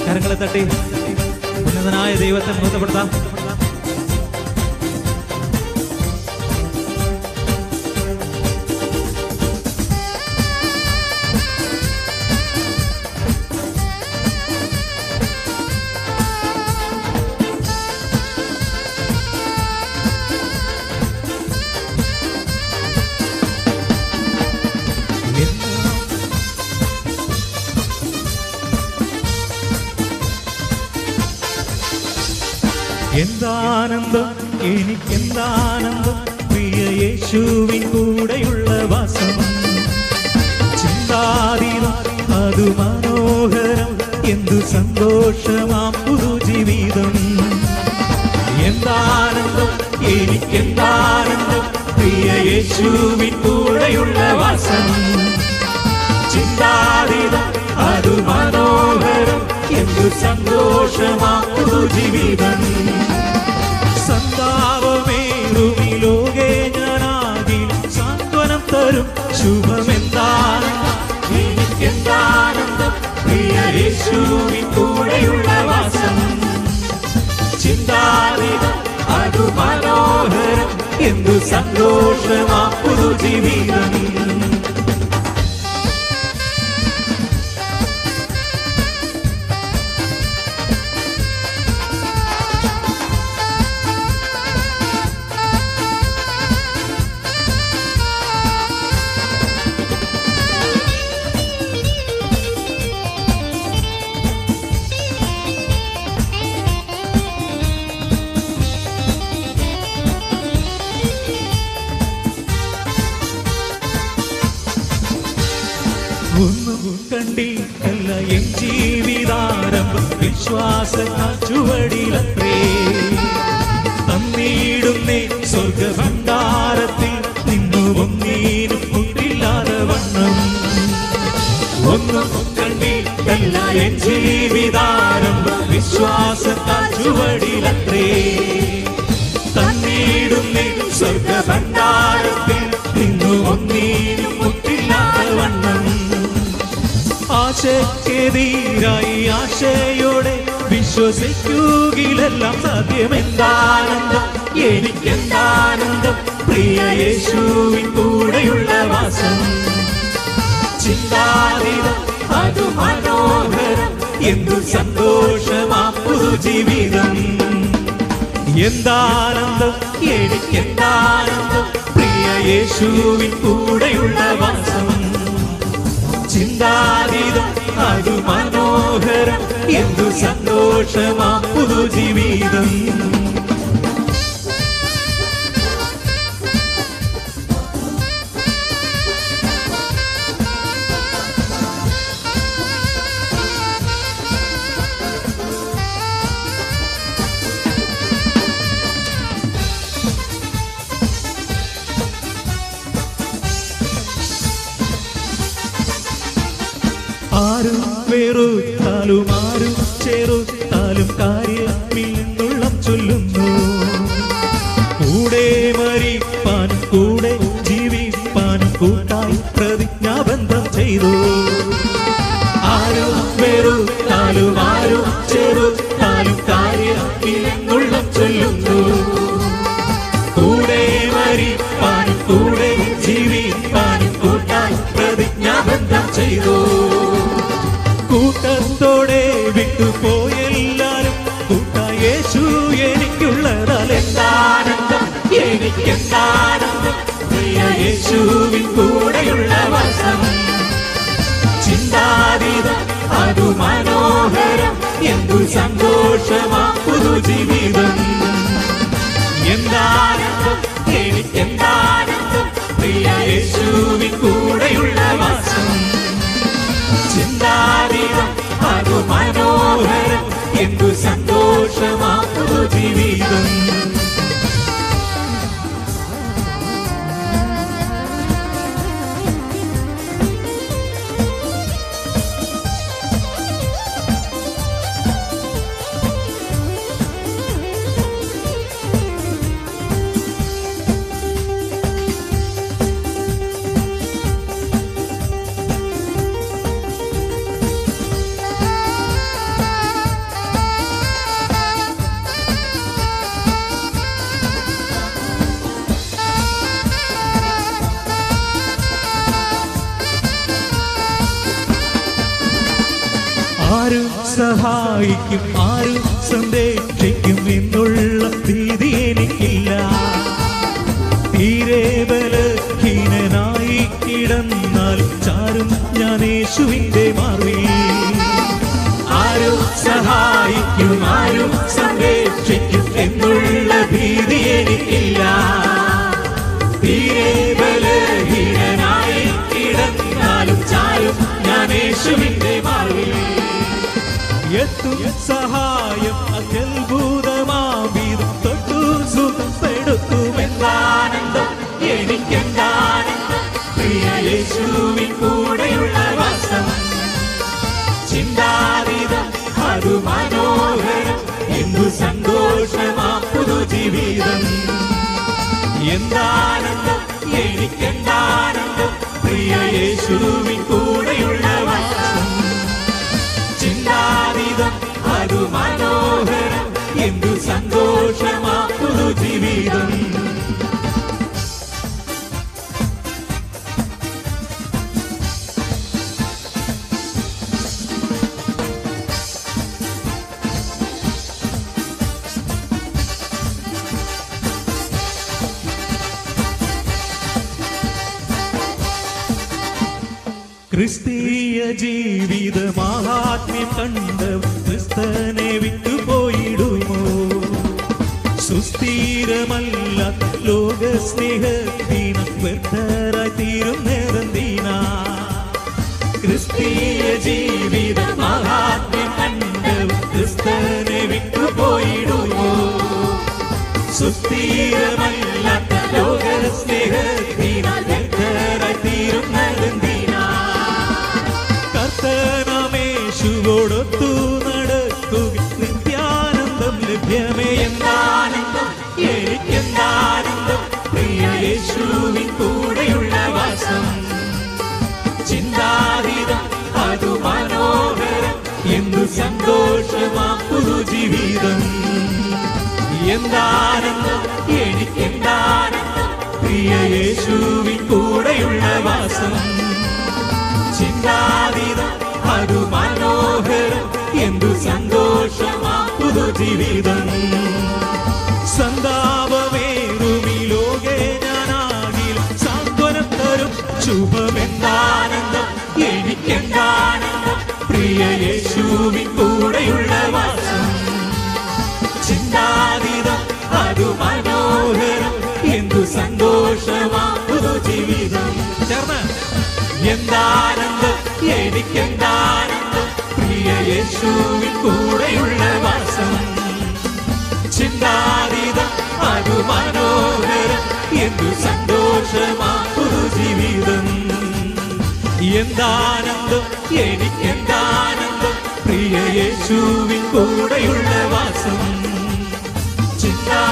കരങ്ങളെ തട്ടി ഉന്നതനായ ദൈവത്തെ മഹത്വപ്പെടുത്താം. എന്താനന്ദം എനിക്കെന്താനന്ദം പ്രിയ യേശുവിൻ കൂടെയുള്ള വാസം. ചിന്താതീതം അതു മനോഹരം എന്തു സന്തോഷമാം പുതുജീവിതം. എന്താനന്ദം എനിക്കെന്താനന്ദം പ്രിയ യേശുവിൻ കൂടെയുള്ള വാസം. ചിന്താതീതം അതു മനോഹരം എന്തു സന്തോഷമാം പുതുജീവിതം. സന്താപമേറുമി ലോകേ ഞാനാകിൽ സാന്ത്വനം തരും ശുഭമെന്താനന്ദം എനിക്കെന്താനന്ദം പ്രിയ യേശുവിൻ കൂടെയുള്ള വാസം. ചിന്താതീതം അതു മനോഹരം എന്തു സന്തോഷമാം പുതുജീവിതം. ഒന്നും കണ്ടിട്ടല്ല എൻ ജീവിതാരംഭം വിശ്വാസ ചുവടിലത്രേ. തന്നിടുന്നേ സ്വർഗഭണ്ഡാരത്തിൽ നിന്നു ഒന്നീനും മുട്ടില്ലാതെ വണ്ണം. ഒന്നും കണ്ടിട്ടല്ല എൻ ജീവിതാരംഭം വിശ്വാസ ചുവടിലത്രേ. തന്നിടുന്നേ സ്വർഗഭണ്ഡാരത്തിൽ നിന്നു ഒന്നീനും മുട്ടില്ലാതെ വണ്ണം. ആശയ്ക്കെതിരായി ആശയോടെ വിശ്വസിക്കുകയിലെല്ലാം സാധ്യമെന്താനന്ദം എനിക്കെന്താനന്ദം പ്രിയ യേശുവിൻ കൂടെയുള്ള വാസം. ചിന്താതീതം അതു മനോഹരം എന്തു സന്തോഷമാം പുതുജീവിതം. എന്താനന്ദം എനിക്കെന്താനന്ദം പ്രിയ യേശുവിൻ കൂടെയുള്ള വാസം. ചിന്താതീതം അതു മനോഹരം എന്തു സന്തോഷമാം പുതുജീവിതം. ആരും വെറുത്താലും ആരും ചെറുത്താലും കാര്യമില്ലെന്നുള്ള ചൊല്ലുന്നു. കൂടെ മരിപ്പാനും കൂടെ ജീവിപ്പാനും കൂട്ടായി പ്രതിജ്ഞാബന്ധം ചെയ്തു. ആരും വെറുത്താലും ആരും ചെറുത്താലും കാര്യമില്ലെന്നുള്ള ചൊല്ലുന്നു. കൂടെ മരിപ്പാനും കൂടെ ജീവിപ്പാനും കൂട്ടായി പ്രതിജ്ഞാബന്ധം ചെയ്തു. കൂട്ടത്തോടെ വിട്ടുപോയെല്ലാരും കൂട്ടായി യേശു എനിക്കുള്ളതാൽ എന്താനന്ദം എനിക്കെന്താനന്ദം പ്രിയ യേശുവിൻ കൂടെയുള്ള വാസം. ചിന്താതീതം അതു മനോഹരം എന്തു സന്തോഷമാം പുതുജീവിതം. എന്താനന്ദം എനിക്കെന്താനന്ദം പ്രിയ യേശുവിൻ കൂടെയുള്ള വാസം. ചിന്താതീതം അതു മനോഹരം എന്തു സന്തോഷമാം പുതുജീവിതം. സഹായിക്കും, ആരും സംരക്ഷിക്കും എന്നുള്ള ഭീതി എനിക്കില്ല. തീരെ ബലഹീനനായി കിടന്നാൽ ചാരും ഞാൻ യേശുവിന്റെ മാർവിൽ. ആരും സഹായിക്കും, ആരും സംരക്ഷിക്കും എന്നുള്ള ഭീതി എനിക്കില്ല. തീരെ ബലഹീനനായി കിടന്നാലും ചാരും ഞാൻ യേശുവിന്റെ മാർവിൽ. എത്തും സഹായം അത്യത്ഭുതമാവിധം തൊട്ടു സുഖപ്പെടുത്തുമെന്നാനന്ദം എനിക്കെന്താനന്ദം. പ്രിയ യേശുവിൻ കൂടെയുള്ള വാസം ചിന്താതീതം, അതു മനോഹരം, എന്തു സന്തോഷമാ പുതുജീവിതം. എന്താനന്ദം എനിക്കെന്താനന്ദം, പ്രിയ യേശുവിൻ കൂടെയുള്ള വാസം ചിന്താതീതം, അതു മനോഹരം, എന്തു സന്തോഷമാ പുതുജീവിതം. ക്രിസ്തീയ ജീവിത മഹാത്മ്യം കണ്ടവർ ക്രിസ്തനെ വിട്ടുപോയിടുമോ? സുസ്ഥിരമല്ല ലോകസ്നേഹത്തിന വ്യർത്ഥരായി തീരുന്നതെന്തിന? ക്രിസ്തീയ ജീവിത മഹാത്മ്യം കണ്ടവർ ക്രിസ്തനെ വിട്ടുപോയിടുമോ? സുസ്ഥിരമല്ല ലോകസ്നേഹത്തിന വ്യർത്ഥരായി തീരുന്നതെന്തിന? കർത്തനാമേശുവോടൊത്തു നടക്കുക നിത്യാനന്ദം ലഭ്യമേ. എന്താനന്ദം എനിക്കെന്താനന്ദം, പ്രിയ യേശുവിൻ കൂടെയുള്ള വാസം ചിന്താതീതം, അതു മനോഹരം, എന്തു സന്തോഷമാ പുതുജീവിതം. എന്താനന്ദം എനിക്കെന്താനന്ദം, പ്രിയ യേശുവിൻ കൂടെയുള്ള വാസം ചിന്താതീതം, അതു മനോഹരം, എന്തു സന്തോഷമാ പുതുജീവിതം. സന്താപമേറുമീ ലോകേ ഞാനാകിൽ സാന്ത്വനം തരും ശുഭമെന്താനന്ദം എനിക്കെന്താനന്ദം, പ്രിയ യേശുവിൻ കൂടെയുള്ള വാസം ചിന്താതീതം, അതു മനോഹരം, എന്തു സന്തോഷമാ പുതുജീവിതം. ചേർന്ന് എന്താനന്ദം എനിക്കെന്താനന്ദം, പ്രിയ യേശുവിൻ കൂടെയുള്ള വാസം ചിന്താതീതം, അതു മനോഹരം, എന്തു സന്തോഷമാ പുതുജീവിതം. എന്താനന്ദം എനിക്കെന്താനന്ദം, പ്രിയ യേശുവിൻ കൂടെയുള്ള വാസം ചിന്താ